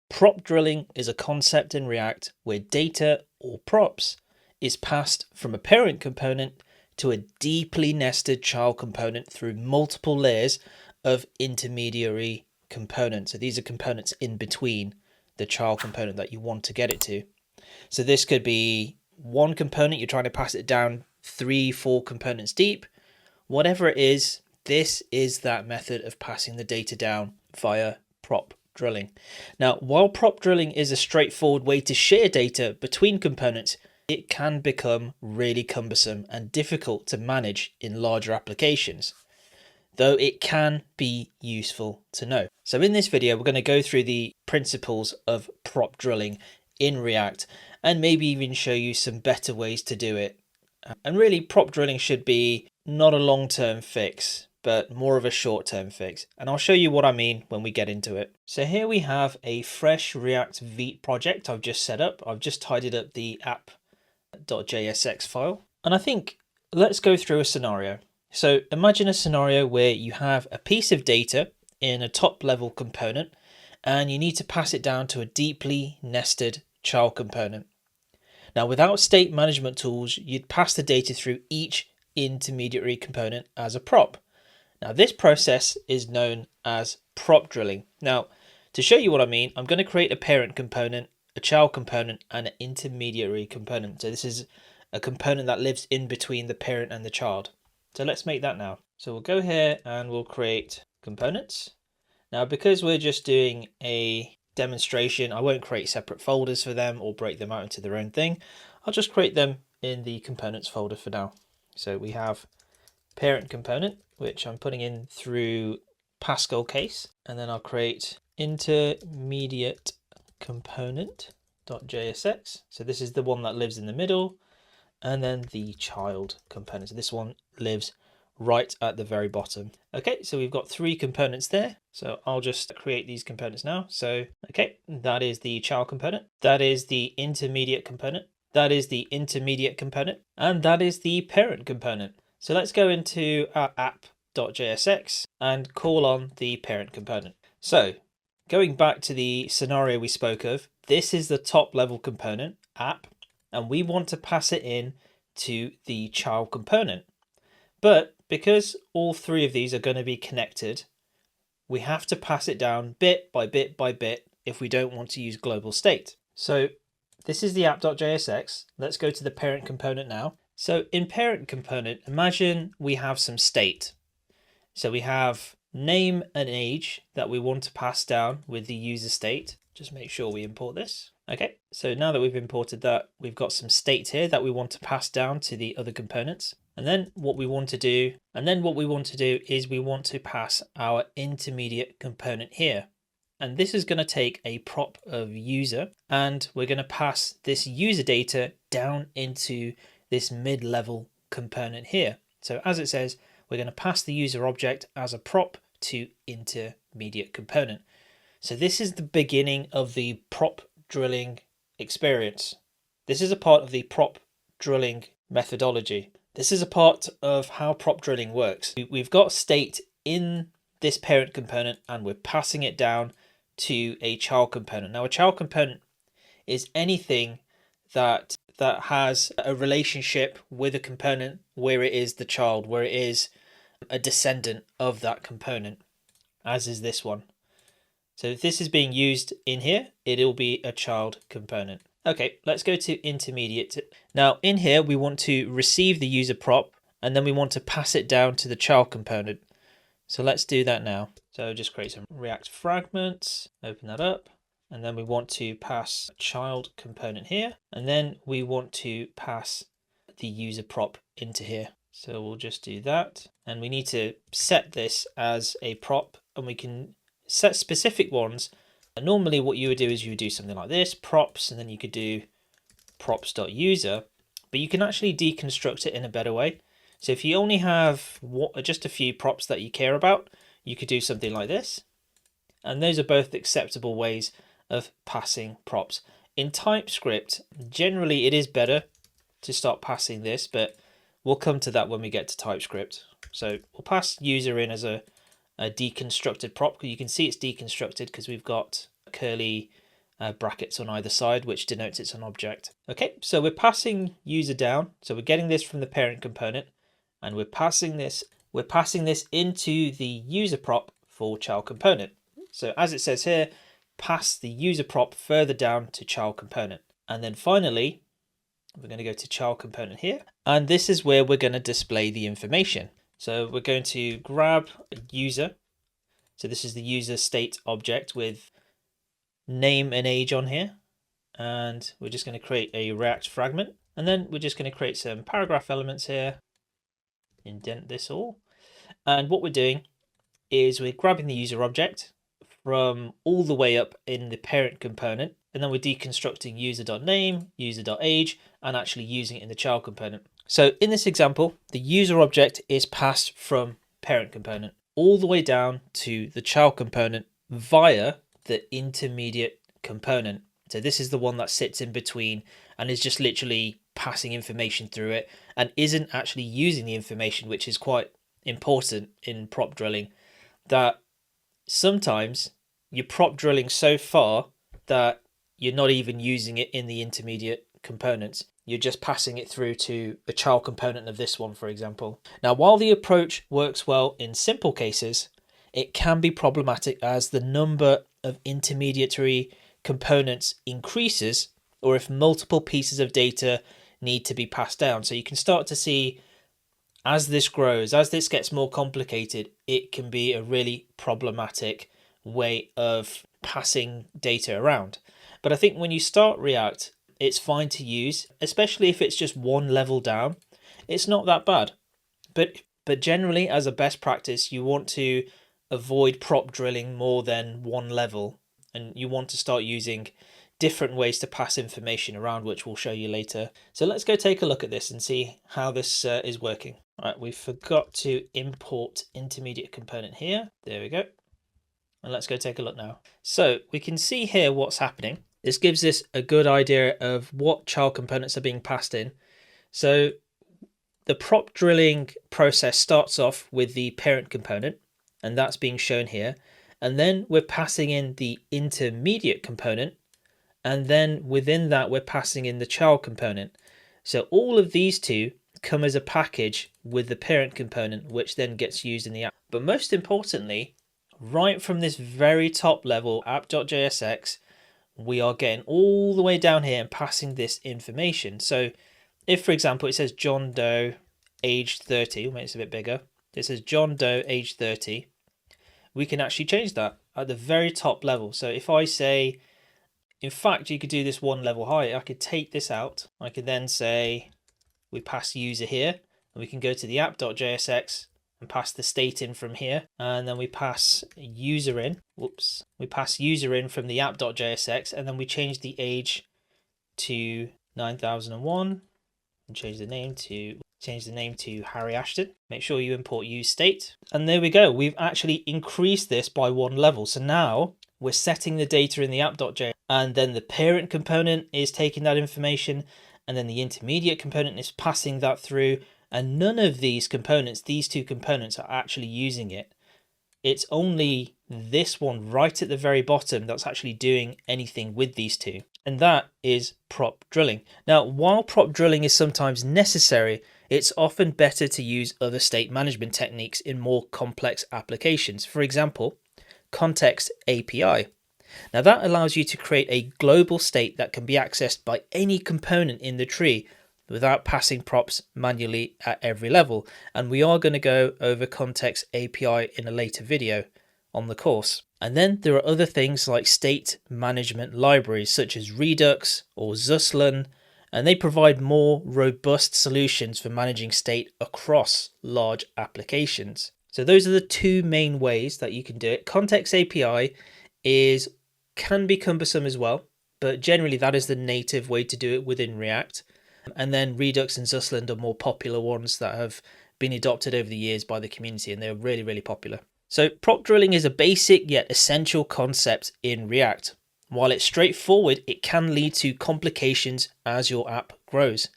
Prop drilling is a concept in React where data, or props, is passed from a parent component to a deeply nested child component through multiple layers of intermediary components. So these are components in between the child component that you want to get it to. So this could be one component, you're trying to pass it down 3-4 components deep. Whatever it is, this is that method of passing the data down via prop drilling. Now, while prop drilling is a straightforward way to share data between components, it can become really cumbersome and difficult to manage in larger applications, though it can be useful to know. So in this video, we're going to go through the principles of prop drilling in React and maybe even show you some better ways to do it. And really, prop drilling should be not a long-term fix, but more of a short-term fix. And I'll show you what I mean when we get into it. So here we have a fresh React Vite project I've just set up. I've just tidied up the app.jsx file. And I think let's go through a scenario. So imagine a scenario where you have a piece of data in a top-level component and you need to pass it down to a deeply nested child component. Now, without state management tools, you'd pass the data through each intermediary component as a prop. Now, this process is known as prop drilling. Now, to show you what I mean, I'm going to create a parent component, a child component, and an intermediary component. So this is a component that lives in between the parent and the child. So let's make that now. So we'll go here and we'll create components. Now, because we're just doing a demonstration, I won't create separate folders for them or break them out into their own thing. I'll just create them in the components folder for now. So we have parent component, which I'm putting in through Pascal case, and then I'll create intermediate component.jsx. So this is the one that lives in the middle, and then the child component. So this one lives right at the very bottom. Okay, so we've got 3 components there. So I'll just create these components now. So, okay, that is the child component. That is the intermediate component. That is the intermediate component. And that is the parent component. So let's go into our app.jsx and call on the parent component. So going back to the scenario we spoke of, this is the top level component, app, and we want to pass it in to the child component. But because all 3 of these are going to be connected, we have to pass it down bit by bit by bit if we don't want to use global state. So this is the app.jsx. Let's go to the parent component now. So in parent component, imagine we have some state. So we have name and age that we want to pass down with the user state. Just make sure we import this. Okay, so now that we've imported that, we've got some state here that we want to pass down to the other components. And then what we want to do is we want to pass our intermediate component here. And this is going to take a prop of user, and we're going to pass this user data down into this mid-level component here. So as it says, we're going to pass the user object as a prop to intermediate component. So this is the beginning of the prop drilling experience. This is a part of the prop drilling methodology. This is a part of how prop drilling works. We've got state in this parent component and we're passing it down to a child component. Now, a child component is anything that has a relationship with a component where it is the child, where it is a descendant of that component, as is this one. So if this is being used in here, it'll be a child component. Okay, let's go to intermediate. Now in here, we want to receive the user prop, and then we want to pass it down to the child component. So let's do that now. So just create some React fragments, open that up, and then we want to pass a child component here, and then we want to pass the user prop into here. So we'll just do that, and we need to set this as a prop, and we can set specific ones. And normally what you would do is you would do something like this, props, and then you could do props.user, but you can actually deconstruct it in a better way. So if you only have just a few props that you care about, you could do something like this. And those are both acceptable ways of passing props. In TypeScript, generally it is better to start passing this, but We'll come to that when we get to TypeScript. So we'll pass user in as a deconstructed prop. You can see it's deconstructed because we've got curly brackets on either side, which denotes it's an object. Okay, so we're passing user down. So we're getting this from the parent component, and we're passing this into the user prop for child component. So as it says here, pass the user prop further down to child component. And then finally, we're going to go to child component here. And this is where we're going to display the information. So we're going to grab a user. So this is the user state object with name and age on here. And we're just going to create a React fragment. And then we're just going to create some paragraph elements here. Indent this all. And what we're doing is we're grabbing the user object from all the way up in the parent component, and then we're deconstructing user.name, user.age, and actually using it in the child component. So in this example, the user object is passed from parent component all the way down to the child component via the intermediate component. So this is the one that sits in between and is just literally passing information through it and isn't actually using the information, which is quite important in prop drilling, that sometimes you're prop drilling so far that you're not even using it in the intermediate components. You're just passing it through to a child component of this one, for example. Now, while the approach works well in simple cases, it can be problematic as the number of intermediary components increases, or if multiple pieces of data need to be passed down. So you can start to see, as this grows, as this gets more complicated, it can be a really problematic way of passing data around. But I think when you start React, it's fine to use, especially if it's just one level down. It's not that bad. But generally, as a best practice, you want to avoid prop drilling more than one level, and you want to start using different ways to pass information around, which we'll show you later. So let's go take a look at this and see how this is working. All right, we forgot to import intermediate component here. There we go. And let's go take a look now. So we can see here what's happening. This gives us a good idea of what child components are being passed in. So the prop drilling process starts off with the parent component, and that's being shown here. And then we're passing in the intermediate component, and then within that we're passing in the child component. So all of these two come as a package with the parent component, which then gets used in the app. But most importantly, right from this very top level, app.jsx, we are getting all the way down here and passing this information. So if, for example, it says John Doe, age 30, we'll make this a bit bigger. It says John Doe, age 30. We can actually change that at the very top level. So if I say, in fact, you could do this one level higher. I could take this out. I could then say, we pass user here, and we can go to the app.jsx and pass the state in from here, and then we pass user in. Whoops, we pass user in from the app.jsx, and then we change the age to 9001 and change the name to Harry Ashton. Make sure you import use state, and there we go. We've actually increased this by one level. So now we're setting the data in the app.js, and then the parent component is taking that information, and then the intermediate component is passing that through. And none of these components, these two components, are actually using it. It's only this one right at the very bottom that's actually doing anything with these two. And that is prop drilling. Now, while prop drilling is sometimes necessary, it's often better to use other state management techniques in more complex applications. For example, context API. Now that allows you to create a global state that can be accessed by any component in the tree without passing props manually at every level. And we are going to go over context API in a later video on the course. And then there are other things like state management libraries such as Redux or Zuslan, and they provide more robust solutions for managing state across large applications. So those are the two main ways that you can do it. Context API can be cumbersome as well, but generally that is the native way to do it within React. And then Redux and Zusland are more popular ones that have been adopted over the years by the community, and they're really, really popular. So prop drilling is a basic yet essential concept in React. While it's straightforward, it can lead to complications as your app grows.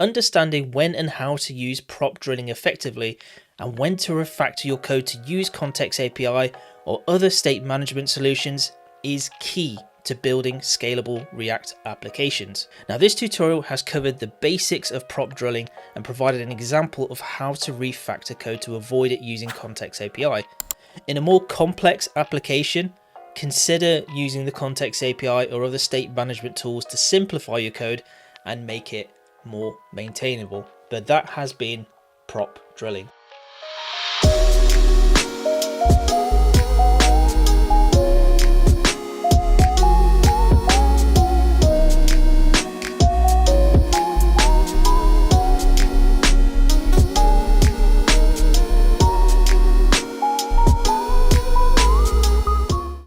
Understanding when and how to use prop drilling effectively and when to refactor your code to use Context API or other state management solutions is key to building scalable React applications. Now, this tutorial has covered the basics of prop drilling and provided an example of how to refactor code to avoid it using Context API. In a more complex application, consider using the Context API or other state management tools to simplify your code and make it more maintainable. But that has been prop drilling.